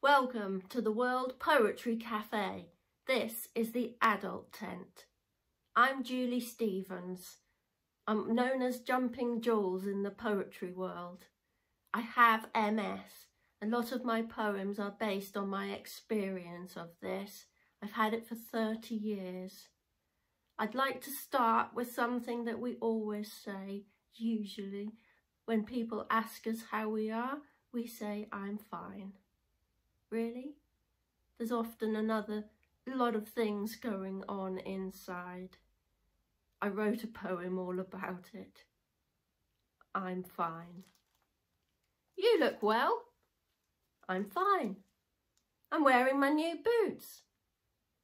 Welcome to the World Poetry Cafe. This is the adult tent. I'm Julie Stevens. I'm known as Jumping Jules in the poetry world. I have MS. A lot of my poems are based on my experience of this. I've had it for 30 years. I'd like to start with something that we always say, usually. When people ask us how we are, we say, I'm fine. Really? There's often a lot of things going on inside. I wrote a poem all about it. I'm fine. You look well. I'm fine. I'm wearing my new boots.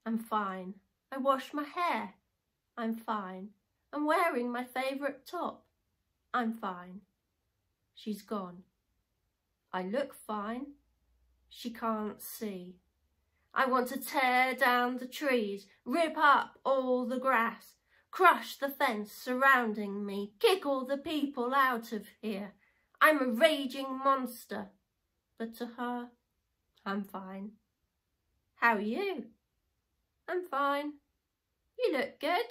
I'm fine. I wash my hair. I'm fine. I'm wearing my favourite top. I'm fine. She's gone. I look fine. She can't see. I want to tear down the trees, rip up all the grass, crush the fence surrounding me, kick all the people out of here. I'm a raging monster, but to her, I'm fine. How are you? I'm fine. You look good.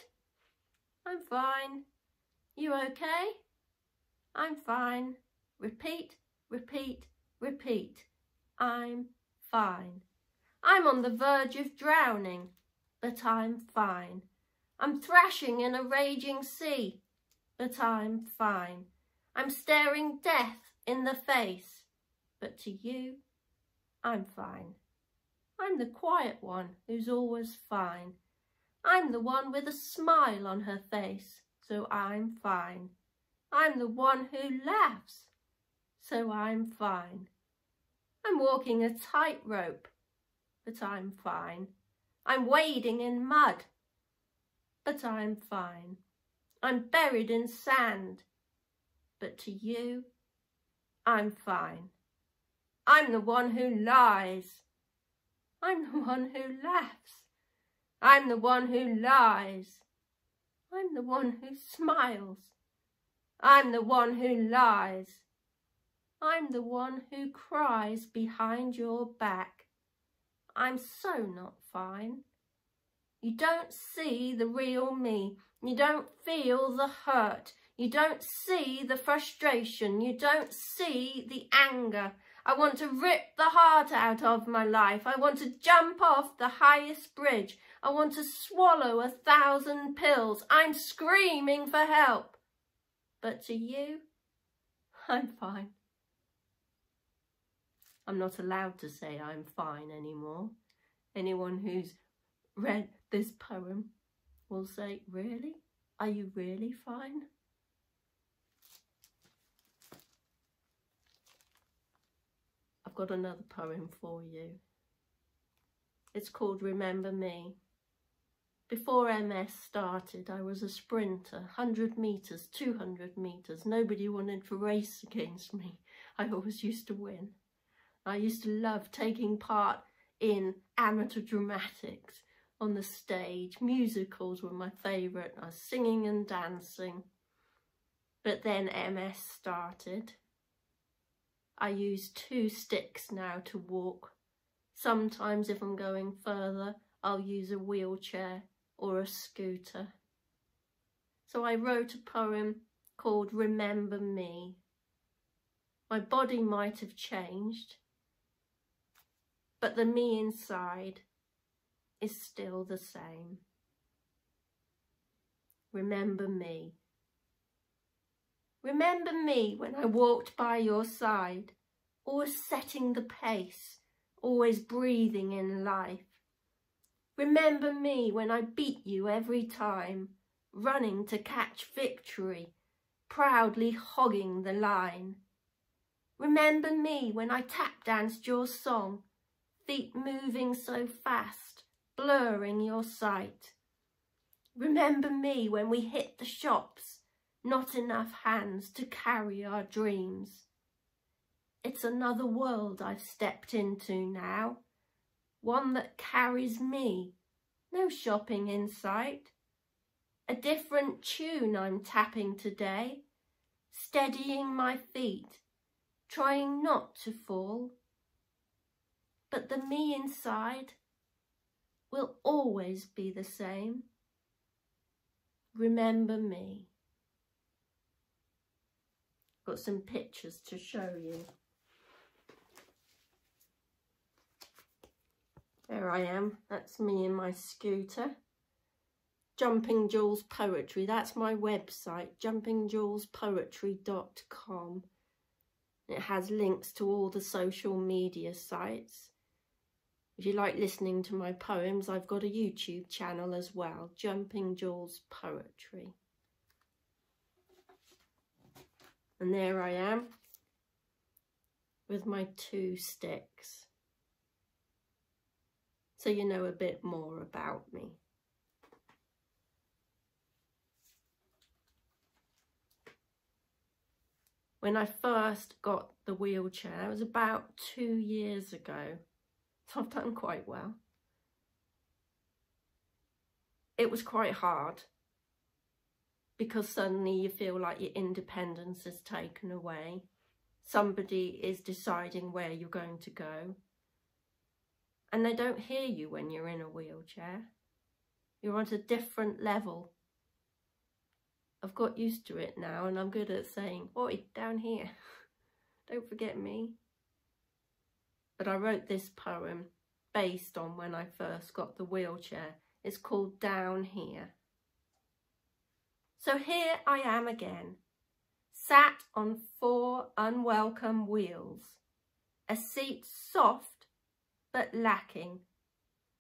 I'm fine. You okay? I'm fine. Repeat, repeat, repeat. I'm fine. I'm on the verge of drowning, but I'm fine. I'm thrashing in a raging sea, but I'm fine. I'm staring death in the face, but to you, I'm fine. I'm the quiet one who's always fine. I'm the one with a smile on her face, so I'm fine. I'm the one who laughs, so I'm fine. I'm walking a tightrope, but I'm fine. I'm wading in mud, but I'm fine. I'm buried in sand, but to you, I'm fine. I'm the one who lies. I'm the one who laughs. I'm the one who lies. I'm the one who smiles. I'm the one who lies. I'm the one who cries behind your back. I'm so not fine. You don't see the real me. You don't feel the hurt. You don't see the frustration. You don't see the anger. I want to rip the heart out of my life. I want to jump off the highest bridge. I want to swallow 1,000 pills. I'm screaming for help. But to you, I'm fine. I'm not allowed to say I'm fine anymore. Anyone who's read this poem will say, really? Are you really fine? I've got another poem for you. It's called Remember Me. Before MS started, I was a sprinter, 100 metres, 200 metres. Nobody wanted to race against me. I always used to win. I used to love taking part in amateur dramatics on the stage. Musicals were my favourite. I was singing and dancing. But then MS started. I use 2 sticks now to walk. Sometimes if I'm going further, I'll use a wheelchair or a scooter. So I wrote a poem called Remember Me. My body might have changed, but the me inside is still the same. Remember me. Remember me when I walked by your side, always setting the pace, always breathing in life. Remember me when I beat you every time, running to catch victory, proudly hogging the line. Remember me when I tap danced your song, feet moving so fast, blurring your sight. Remember me when we hit the shops, not enough hands to carry our dreams. It's another world I've stepped into now, one that carries me, no shopping in sight. A different tune I'm tapping today, steadying my feet, trying not to fall. but the me inside will always be the same. Remember me. Got some pictures to show you. There I am, that's me in my scooter. Jumping Jules Poetry, that's my website, jumpingjulespoetry.com. It has links to all the social media sites. If you like listening to my poems, I've got a YouTube channel as well, Jumping Jules Poetry. And there I am with my 2 sticks. So you know a bit more about me. When I first got the wheelchair, it was about 2 years ago. So I've done quite well. It was quite hard because suddenly you feel like your independence is taken away. Somebody is deciding where you're going to go. And they don't hear you when you're in a wheelchair. You're at a different level. I've got used to it now and I'm good at saying, oi, down here, don't forget me. But I wrote this poem based on when I first got the wheelchair. It's called Down Here. So here I am again, sat on 4 unwelcome wheels, a seat soft but lacking,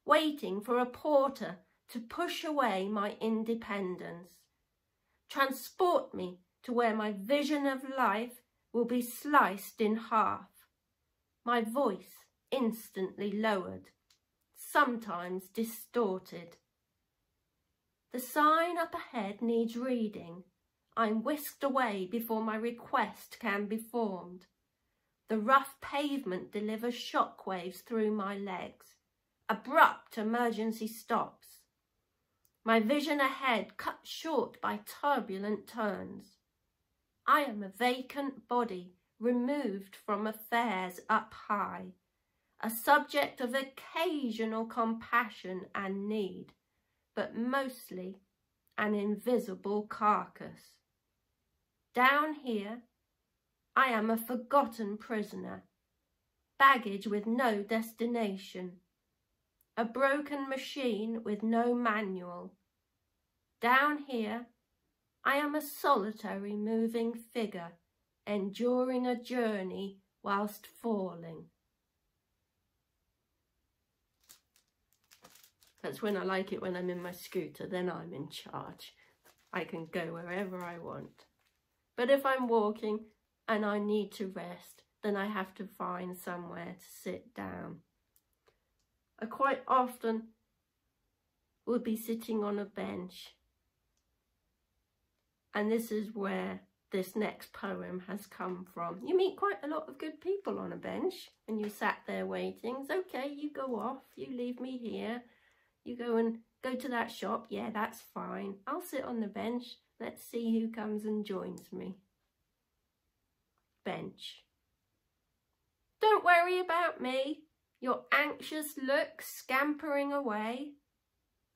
waiting for a porter to push away my independence, transport me to where my vision of life will be sliced in half, my voice instantly lowered, sometimes distorted. The sign up ahead needs reading. I'm whisked away before my request can be formed. The rough pavement delivers shockwaves through my legs. Abrupt emergency stops. My vision ahead cut short by turbulent turns. I am a vacant body removed from affairs up high, a subject of occasional compassion and need, but mostly an invisible carcass. Down here, I am a forgotten prisoner, baggage with no destination, a broken machine with no manual. Down here, I am a solitary moving figure, enduring a journey whilst falling. That's when I like it when I'm in my scooter, then I'm in charge. I can go wherever I want. But if I'm walking and I need to rest, then I have to find somewhere to sit down. I quite often will be sitting on a bench. And this is where this next poem has come from. You meet quite a lot of good people on a bench and you sat there waiting. It's okay, you go off, you leave me here. You go to that shop, yeah, that's fine. I'll sit on the bench. Let's see who comes and joins me. Bench. Don't worry about me, your anxious look scampering away.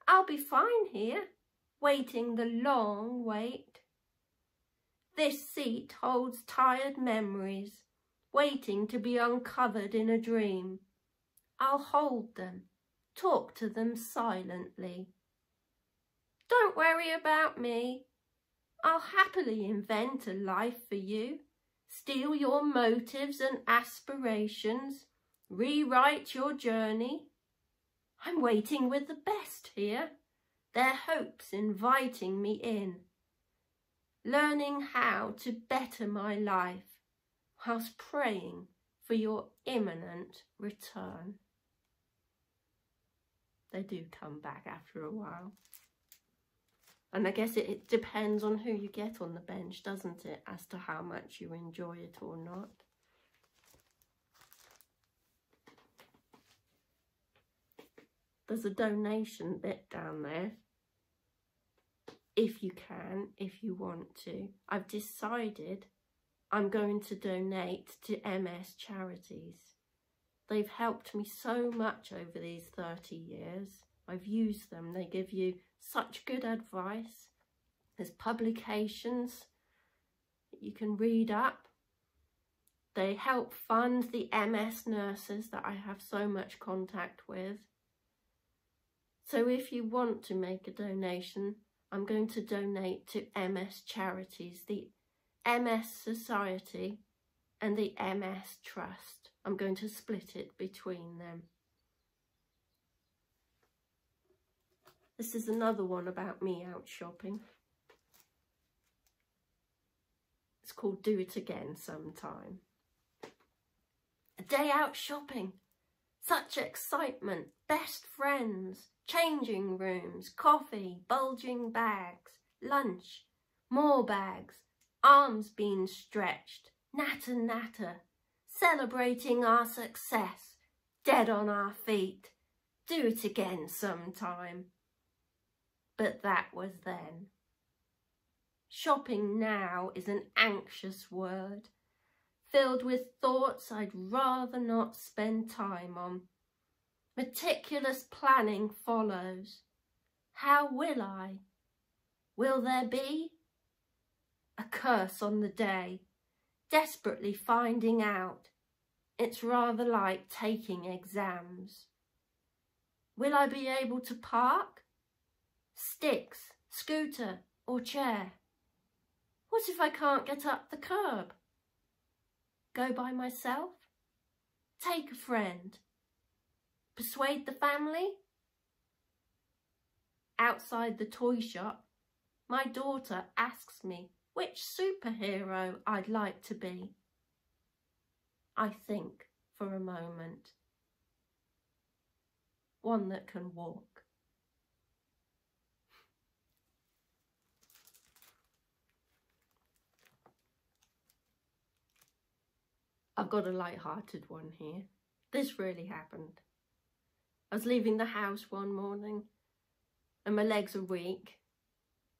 I'll be fine here, waiting the long wait. This seat holds tired memories, waiting to be uncovered in a dream. I'll hold them, talk to them silently. Don't worry about me. I'll happily invent a life for you, steal your motives and aspirations, rewrite your journey. I'm waiting with the best here, their hopes inviting me in, learning how to better my life whilst praying for your imminent return. They do come back after a while. And I guess it depends on who you get on the bench, doesn't it, as to how much you enjoy it or not. There's a donation bit down there. If you can, if you want to. I've decided I'm going to donate to MS charities. They've helped me so much over these 30 years. I've used them. They give you such good advice. There's publications that you can read up. They help fund the MS nurses that I have so much contact with. So if you want to make a donation, I'm going to donate to MS charities, the MS Society and the MS Trust. I'm going to split it between them. This is another one about me out shopping. It's called Do It Again Sometime. A day out shopping. Such excitement, best friends, changing rooms, coffee, bulging bags, lunch, more bags, arms being stretched, natter natter, celebrating our success, dead on our feet. Do it again sometime. But that was then. Shopping now is an anxious word, filled with thoughts I'd rather not spend time on. Meticulous planning follows. How will I? Will there be? A curse on the day, desperately finding out. It's rather like taking exams. Will I be able to park? Sticks, scooter or chair? What if I can't get up the curb? Go by myself? Take a friend? Persuade the family? Outside the toy shop, my daughter asks me which superhero I'd like to be. I think for a moment. One that can walk. I've got a light-hearted one here. This really happened. I was leaving the house one morning and my legs are weak.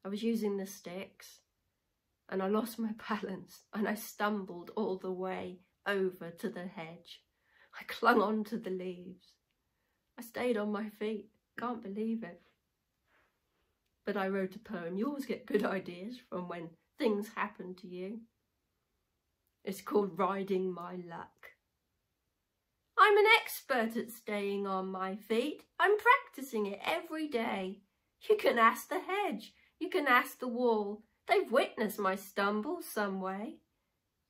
I was using the sticks and I lost my balance and I stumbled all the way over to the hedge. I clung on to the leaves. I stayed on my feet. Can't believe it. But I wrote a poem. You always get good ideas from when things happen to you. It's called Riding My Luck. I'm an expert at staying on my feet. I'm practicing it every day. You can ask the hedge. You can ask the wall. They've witnessed my stumbles some way.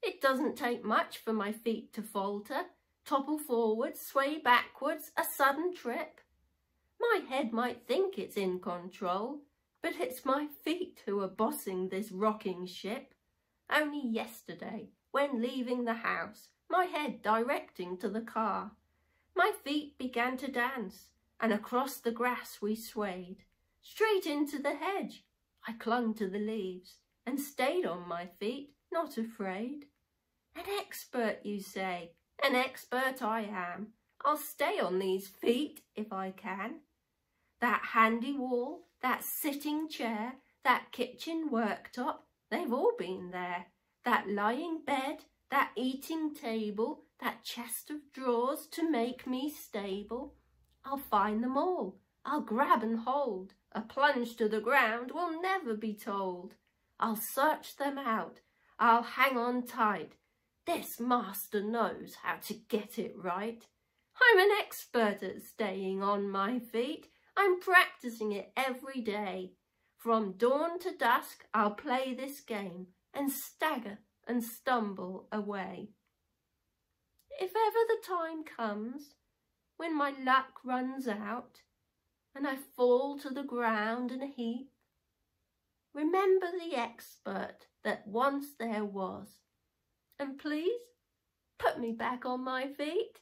It doesn't take much for my feet to falter, topple forwards, sway backwards, a sudden trip. My head might think it's in control, but it's my feet who are bossing this rocking ship. Only yesterday, when leaving the house, my head directing to the car, my feet began to dance, and across the grass we swayed, straight into the hedge. I clung to the leaves and stayed on my feet, not afraid. An expert, you say? An expert I am. I'll stay on these feet if I can. That handy wall, that sitting chair, that kitchen worktop, they've all been there. That lying bed, that eating table, that chest of drawers to make me stable. I'll find them all. I'll grab and hold. A plunge to the ground will never be told. I'll search them out. I'll hang on tight. This master knows how to get it right. I'm an expert at staying on my feet. I'm practicing it every day. From dawn to dusk, I'll play this game and stagger and stumble away. If ever the time comes when my luck runs out and I fall to the ground in a heap, remember the expert that once there was, and please put me back on my feet.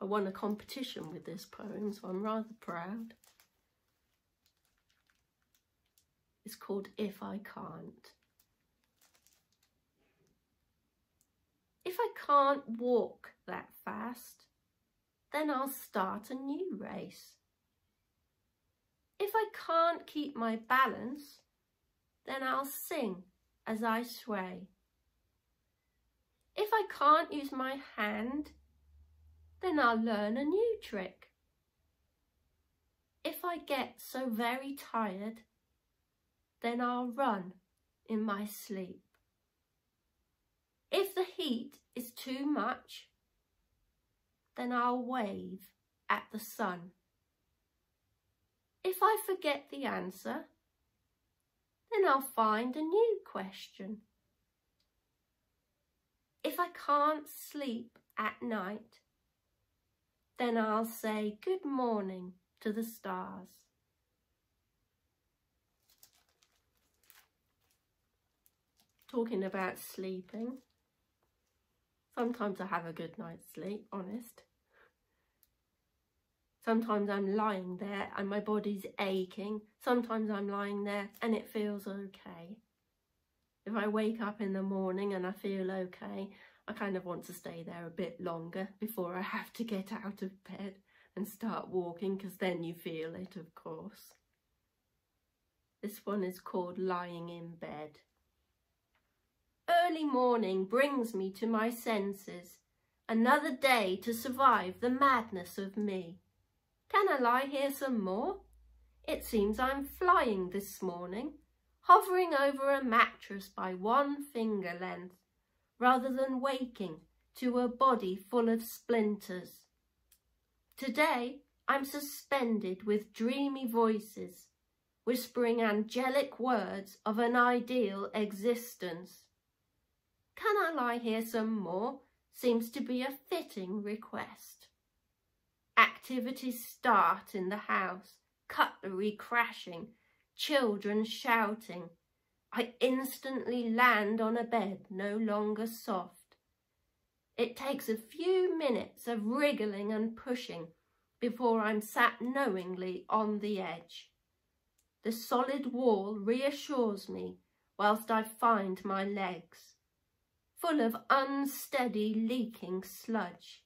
I won a competition with this poem, so I'm rather proud. It's called If I Can't. If I can't walk that fast, then I'll start a new race. If I can't keep my balance, then I'll sing as I sway. If I can't use my hand, then I'll learn a new trick. If I get so very tired, then I'll run in my sleep. If the heat is too much, then I'll wave at the sun. If I forget the answer, then I'll find a new question. If I can't sleep at night, then I'll say good morning to the stars. Talking about sleeping, sometimes I have a good night's sleep, honest. Sometimes I'm lying there and my body's aching. Sometimes I'm lying there and it feels okay. If I wake up in the morning and I feel okay, I kind of want to stay there a bit longer before I have to get out of bed and start walking, because then you feel it, of course. This one is called Lying in Bed. Early morning brings me to my senses. Another day to survive the madness of me. Can I lie here some more? It seems I'm flying this morning, hovering over a mattress by one finger length, rather than waking to a body full of splinters. Today I'm suspended with dreamy voices, whispering angelic words of an ideal existence. Can I lie here some more? Seems to be a fitting request. Activities start in the house, cutlery crashing, children shouting. I instantly land on a bed no longer soft. It takes a few minutes of wriggling and pushing before I'm sat knowingly on the edge. The solid wall reassures me whilst I find my legs, full of unsteady leaking sludge.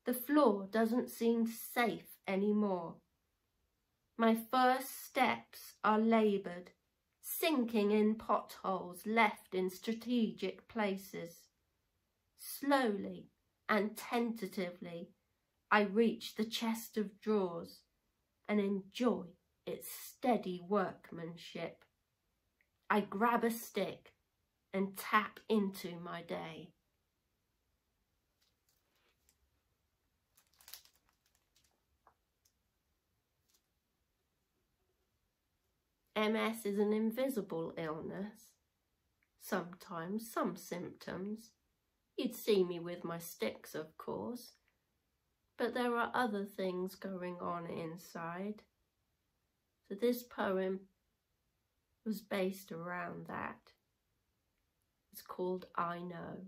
The floor doesn't seem safe anymore. My first steps are laboured, sinking in potholes left in strategic places. Slowly and tentatively, I reach the chest of drawers and enjoy its steady workmanship. I grab a stick and tap into my day. MS is an invisible illness. Sometimes some symptoms. You'd see me with my sticks, of course. But there are other things going on inside. So this poem was based around that. It's called I Know.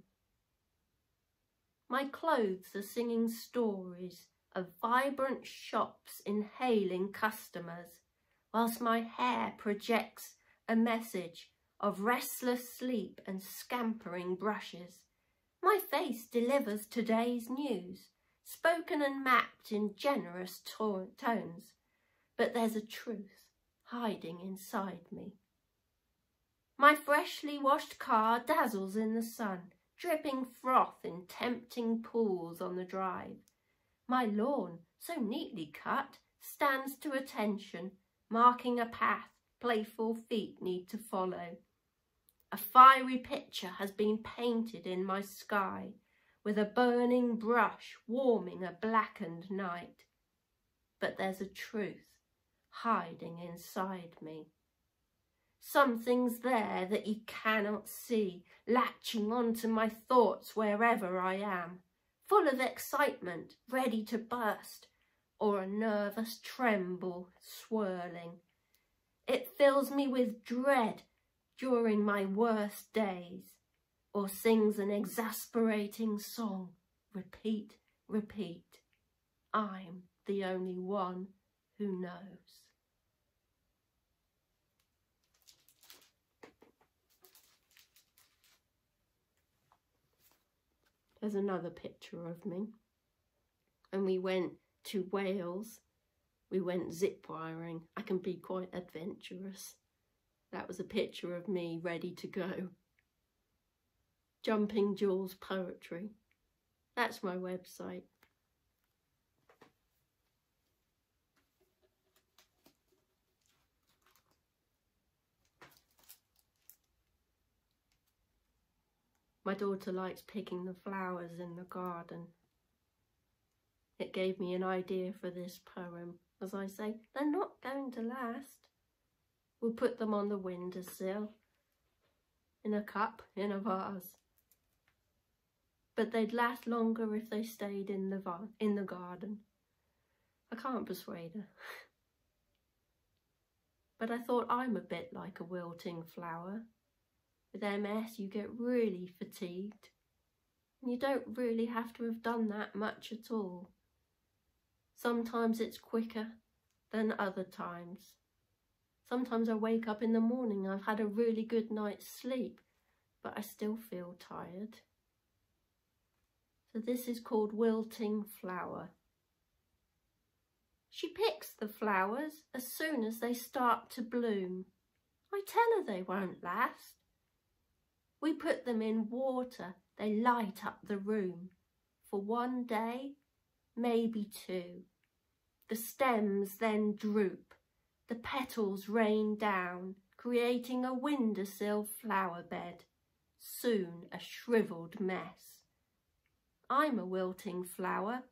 My clothes are singing stories of vibrant shops inhaling customers, whilst my hair projects a message of restless sleep and scampering brushes. My face delivers today's news, spoken and mapped in generous tones, but there's a truth hiding inside me. My freshly washed car dazzles in the sun, dripping froth in tempting pools on the drive. My lawn, so neatly cut, stands to attention, marking a path playful feet need to follow. A fiery picture has been painted in my sky, with a burning brush warming a blackened night. But there's a truth hiding inside me. Something's there that you cannot see, latching onto my thoughts wherever I am, full of excitement, ready to burst, or a nervous tremble swirling. It fills me with dread during my worst days, or sings an exasperating song, repeat, repeat. I'm the only one who knows. There's another picture of me, and we went to Wales. We went zip wiring. I can be quite adventurous. That was a picture of me ready to go. Jumping Jules Poetry. That's my website. My daughter likes picking the flowers in the garden. It gave me an idea for this poem. As I say, they're not going to last. We'll put them on the windowsill, in a cup, in a vase. But they'd last longer if they stayed in the garden. I can't persuade her. But I thought I'm a bit like a wilting flower. With MS, you get really fatigued. And you don't really have to have done that much at all. Sometimes it's quicker than other times. Sometimes I wake up in the morning, I've had a really good night's sleep, but I still feel tired. So this is called Wilting Flower. She picks the flowers as soon as they start to bloom. I tell her they won't last. We put them in water, they light up the room. For one day, maybe two. The stems then droop, the petals rain down, creating a windowsill flower bed, soon a shriveled mess. I'm a wilting flower,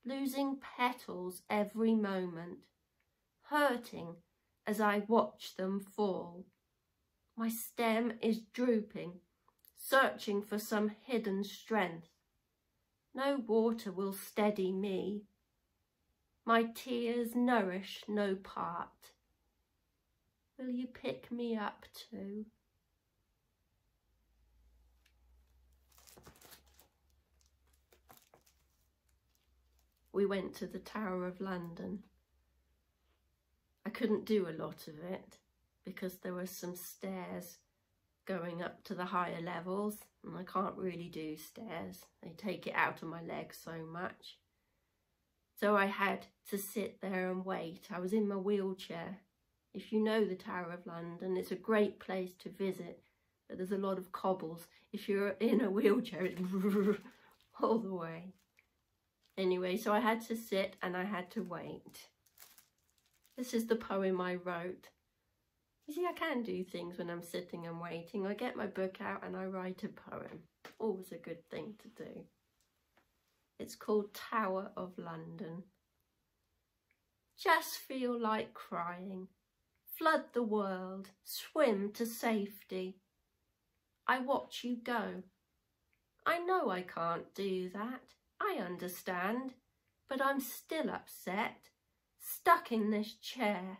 losing petals every moment, hurting as I watch them fall. My stem is drooping, searching for some hidden strength. No water will steady me. My tears nourish no part. Will you pick me up too? We went to the Tower of London. I couldn't do a lot of it because there were some stairs going up to the higher levels, and I can't really do stairs. They take it out of my legs so much. So I had to sit there and wait. I was in my wheelchair. If you know the Tower of London, it's a great place to visit, but there's a lot of cobbles. If you're in a wheelchair, it's all the way. Anyway, so I had to sit and I had to wait. This is the poem I wrote. You see, I can do things when I'm sitting and waiting. I get my book out and I write a poem. Always a good thing to do. It's called Tower of London. Just feel like crying. Flood the world, swim to safety. I watch you go. I know I can't do that. I understand. But I'm still upset. Stuck in this chair.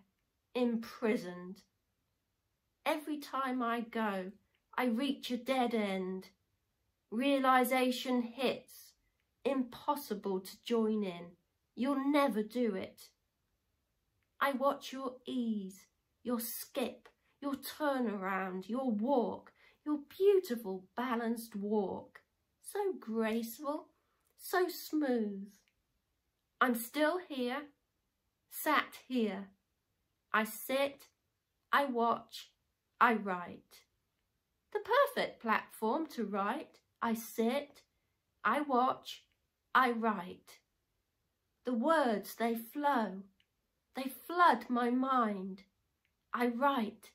Imprisoned. Every time I go, I reach a dead end. Realisation hits. Impossible to join in. You'll never do it. I watch your ease, your skip, your turnaround, your walk, your beautiful balanced walk. So graceful, so smooth. I'm still here, sat here. I sit, I watch, I write. The perfect platform to write. I sit, I watch, I write. The words, they flow. They flood my mind. I write,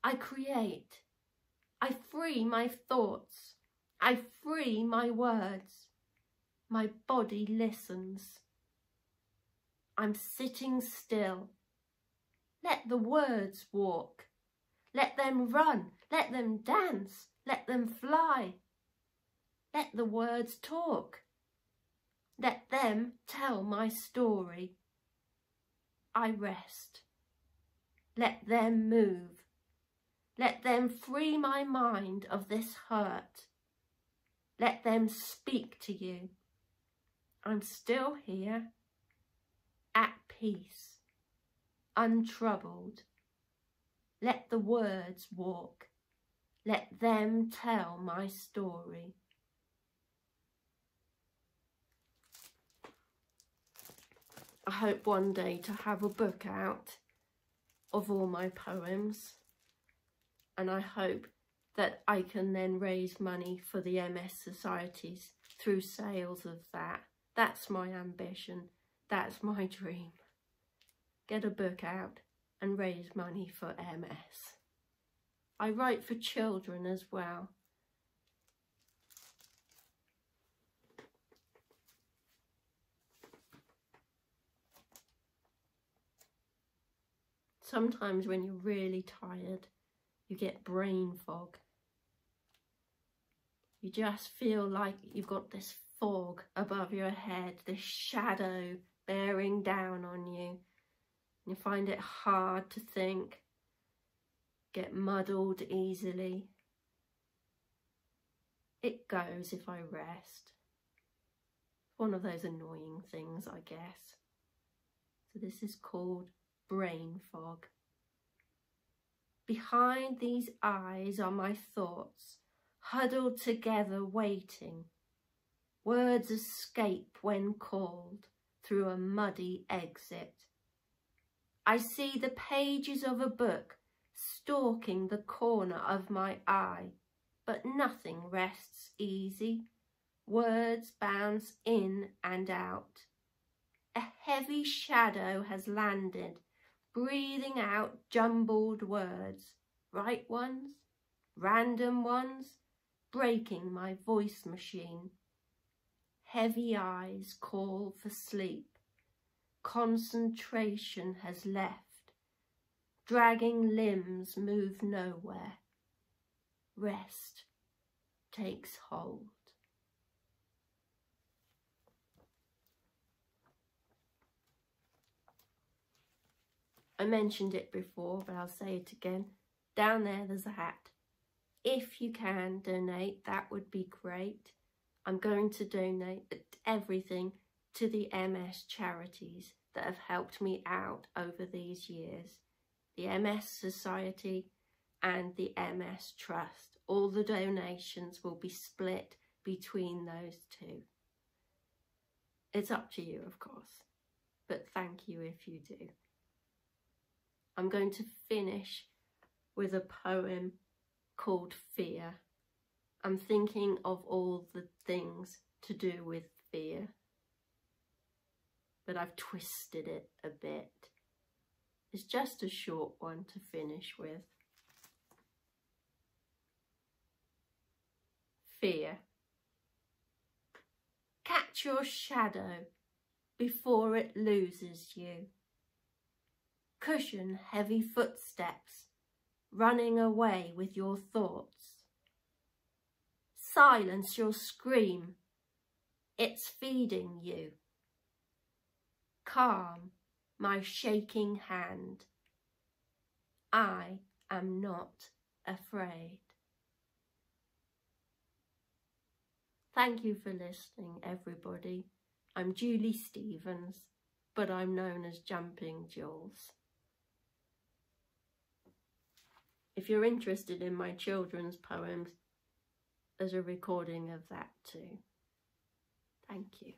I create. I free my thoughts. I free my words. My body listens. I'm sitting still. Let the words walk. Let them run. Let them dance. Let them fly. Let the words talk. Let them tell my story. I rest. Let them move. Let them free my mind of this hurt. Let them speak to you. I'm still here, at peace, untroubled. Let the words walk. Let them tell my story. I hope one day to have a book out of all my poems. and I hope that I can then raise money for the MS societies through sales of that. That's my ambition. That's my dream. Get a book out and raise money for MS. I write for children as well. Sometimes when you're really tired, you get brain fog. You just feel like you've got this fog above your head, this shadow bearing down on you. You find it hard to think, get muddled easily. It goes if I rest. One of those annoying things, I guess. So this is called brain fog. Behind these eyes are my thoughts, huddled together waiting. Words escape when called through a muddy exit. I see the pages of a book stalking the corner of my eye, but nothing rests easy. Words bounce in and out. A heavy shadow has landed, breathing out jumbled words, right ones, random ones, breaking my voice machine. Heavy eyes call for sleep. Concentration has left. Dragging limbs move nowhere. Rest takes hold. I mentioned it before, but I'll say it again. Down there, there's a hat. If you can donate, that would be great. I'm going to donate everything to the MS charities that have helped me out over these years. The MS Society and the MS Trust. All the donations will be split between those two. It's up to you, of course, but thank you if you do. I'm going to finish with a poem called Fear. I'm thinking of all the things to do with fear, but I've twisted it a bit. It's just a short one to finish with. Fear. Catch your shadow before it loses you. Cushion heavy footsteps, running away with your thoughts. Silence your scream, it's feeding you. Calm my shaking hand, I am not afraid. Thank you for listening, everybody. I'm Julie Stevens, but I'm known as Jumping Jules. If you're interested in my children's poems, there's a recording of that too. Thank you.